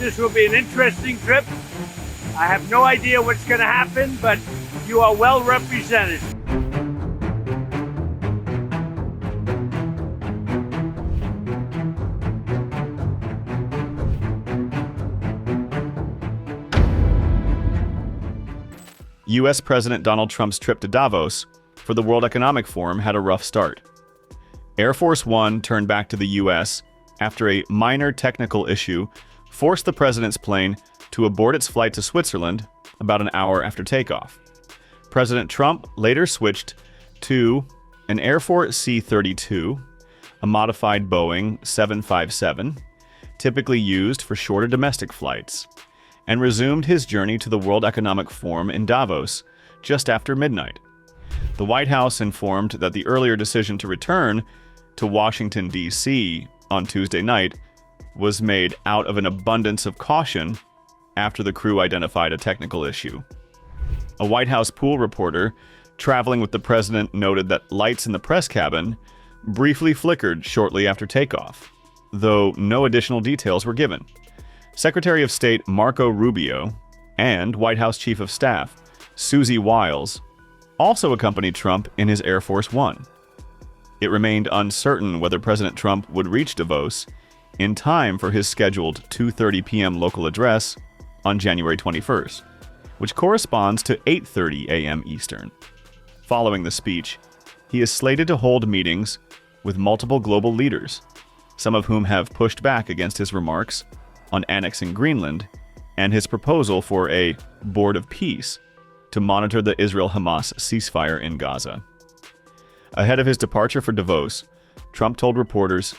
this will be an interesting trip. I have no idea what's going to happen, but you are well represented. U.S. President Donald Trump's trip to Davos for the World Economic Forum had a rough start. Air Force One turned back to the U.S. after a minor technical issue forced the president's plane to abort its flight to Switzerland about an hour after takeoff. President Trump later switched to an Air Force C-32, a modified Boeing 757, typically used for shorter domestic flights, and resumed his journey to the World Economic Forum in Davos just after midnight. The White House informed that the earlier decision to return to Washington, D.C. on Tuesday night was made out of an abundance of caution after the crew identified a technical issue. A White House pool reporter traveling with the president noted that lights in the press cabin briefly flickered shortly after takeoff, though no additional details were given. Secretary of State Marco Rubio and White House Chief of Staff Susie Wiles also accompanied Trump in his Air Force One. It remained uncertain whether President Trump would reach Davos in time for his scheduled 2:30 p.m. local address on January 21st, which corresponds to 8:30 a.m. Eastern. Following the speech, he is slated to hold meetings with multiple global leaders, some of whom have pushed back against his remarks on annexing Greenland and his proposal for a board of peace to monitor the Israel-Hamas ceasefire in Gaza. Ahead of his departure for Davos, Trump told reporters,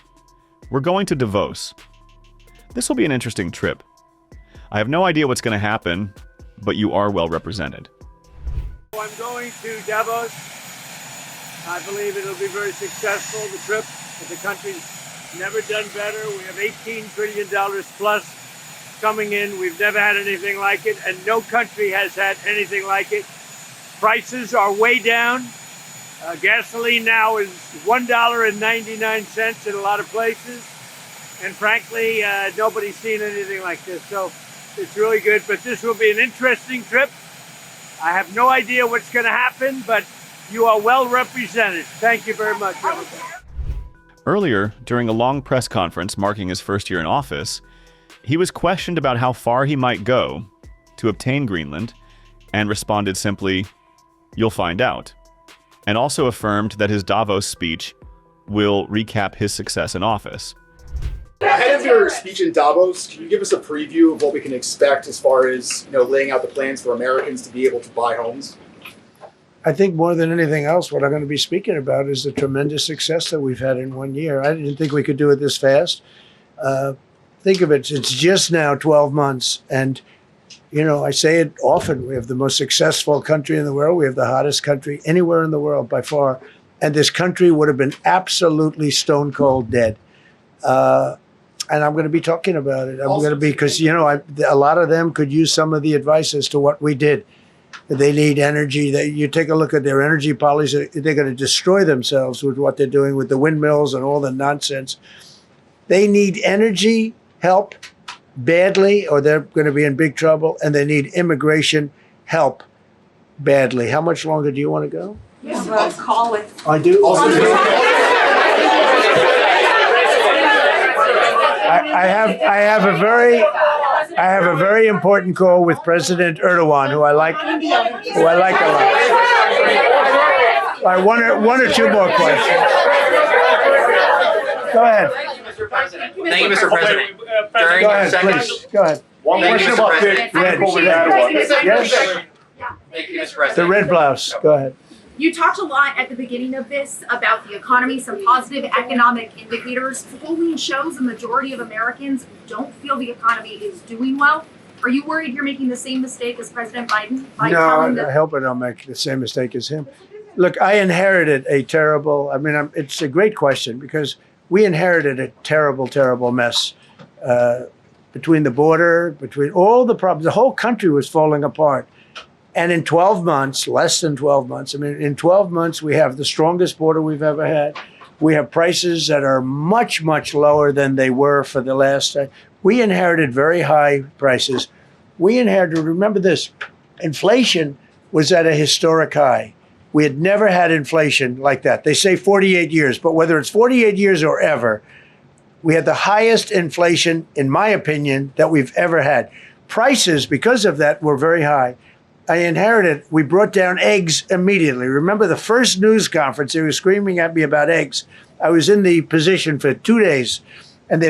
"We're going to Davos. This will be an interesting trip. I have no idea what's going to happen, but you are well represented." I'm going to Davos. I believe it'll be very successful, the trip. The country's never done better. We have $18 trillion plus coming in. We've never had anything like it, and no country has had anything like it. Prices are way down. Gasoline now is $1.99 in a lot of places. And frankly, nobody's seen anything like this. So it's really good. But this will be an interesting trip. I have no idea what's going to happen, but you are well represented. Thank you very much. Earlier, during a long press conference marking his first year in office, he was questioned about how far he might go to obtain Greenland and responded simply, "You'll find out," and also affirmed that his Davos speech will recap his success in office. Ahead of your speech in Davos, can you give us a preview of what we can expect as far as laying out the plans for Americans to be able to buy homes? I think more than anything else, what I'm going to be speaking about is the tremendous success that we've had in 1 year. I didn't think we could do it this fast. Think of it, it's just now 12 months. And, I say it often, we have the most successful country in the world. We have the hottest country anywhere in the world by far. And this country would have been absolutely stone cold dead. And I'm going to be talking about it. I'm going to be, because, a lot of them could use some of the advice as to what we did. They need energy. You take a look at their energy policy, they're going to destroy themselves with what they're doing with the windmills and all the nonsense. They need energy help badly, or they're going to be in big trouble, and they need immigration help badly. How much longer do you want to go? Yeah, well, call it. I do. I have a very important call with President Erdogan, who I like a lot. All right, one or two more questions. Go ahead. Thank you, Mr. President. During Go ahead, your please. Go ahead. One question about the Yes. Thank you, Mr. President. The red blouse. Go ahead. You talked a lot at the beginning of this about the economy, some positive economic indicators. Polling shows a majority of Americans don't feel the economy is doing well. Are you worried you're making the same mistake as President Biden? No, I hope I don't make the same mistake as him. Look, I inherited a terrible, it's a great question, because we inherited a terrible, terrible mess between the border, between all the problems. The whole country was falling apart. And in 12 months, less than 12 months, in 12 months, we have the strongest border we've ever had. We have prices that are much, much lower than they were for the last time. We inherited very high prices. We inherited, remember this, inflation was at a historic high. We had never had inflation like that. They say 48 years, but whether it's 48 years or ever, we had the highest inflation, in my opinion, that we've ever had. Prices, because of that, were very high. I inherited, we brought down eggs immediately. Remember the first news conference, they were screaming at me about eggs. I was in the position for 2 days, and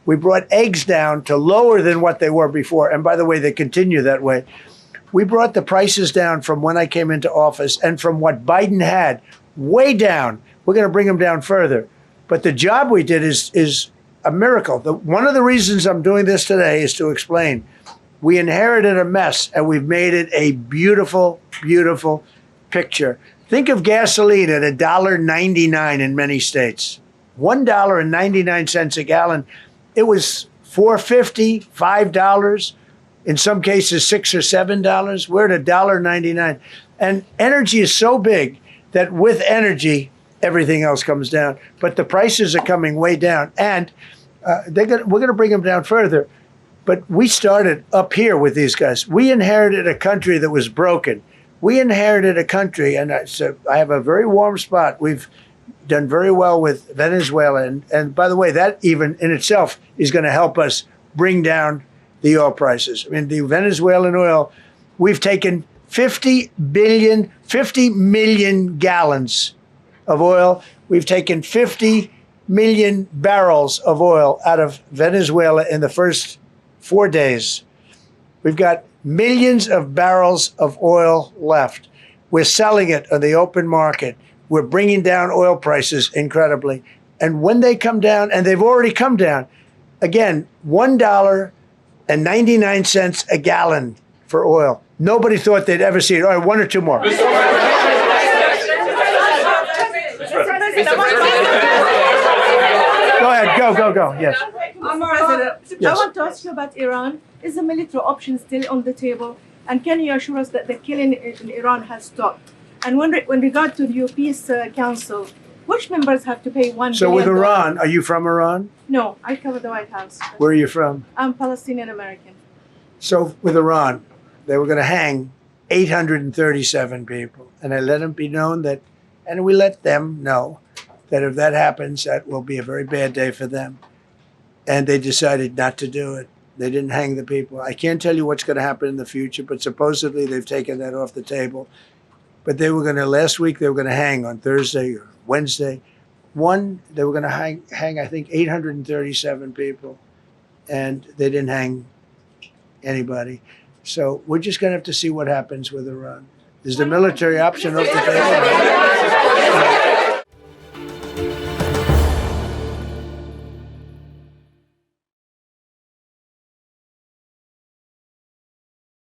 we brought eggs down to lower than what they were before. And by the way, they continue that way. We brought the prices down from when I came into office and from what Biden had, way down. We're going to bring them down further. But the job we did is a miracle. One of the reasons I'm doing this today is to explain. We inherited a mess, and we've made it a beautiful, beautiful picture. Think of gasoline at $1.99 in many states. $1.99 a gallon. It was $4.50, $5. In some cases, $6 or $7. We're at $1.99. And energy is so big that with energy, everything else comes down. But the prices are coming way down. And we're going to bring them down further. But we started up here with these guys. We inherited a country that was broken. We inherited a country, and I have a very warm spot. We've done very well with Venezuela. And by the way, that even in itself is going to help us bring down the oil prices. I mean, the Venezuelan oil, we've taken 50 million gallons of oil. We've taken 50 million barrels of oil out of Venezuela in the first 4 days. We've got millions of barrels of oil left. We're selling it on the open market. We're bringing down oil prices incredibly. And when they come down, and they've already come down, again, $1.99 a gallon for oil. Nobody thought they'd ever see it. All right, one or two more. Go ahead, go. Yes. President, Yes. I want to ask you about Iran. Is the military option still on the table? And can you assure us that the killing in Iran has stopped? And when regard to the Peace Council, which members have to pay $1 billion? So with Iran, are you from Iran? No, I cover the White House. Where are you from? I'm Palestinian American. So with Iran, they were going to hang 837 people. And I let them be known that, and we let them know that if that happens, that will be a very bad day for them. And they decided not to do it. They didn't hang the people. I can't tell you what's going to happen in the future, but supposedly they've taken that off the table. But they were going to, last week, they were going to hang on Thursday or Wednesday. They were going to hang, I think, 837 people. And they didn't hang anybody. So we're just going to have to see what happens with Iran. Is the military option off the table?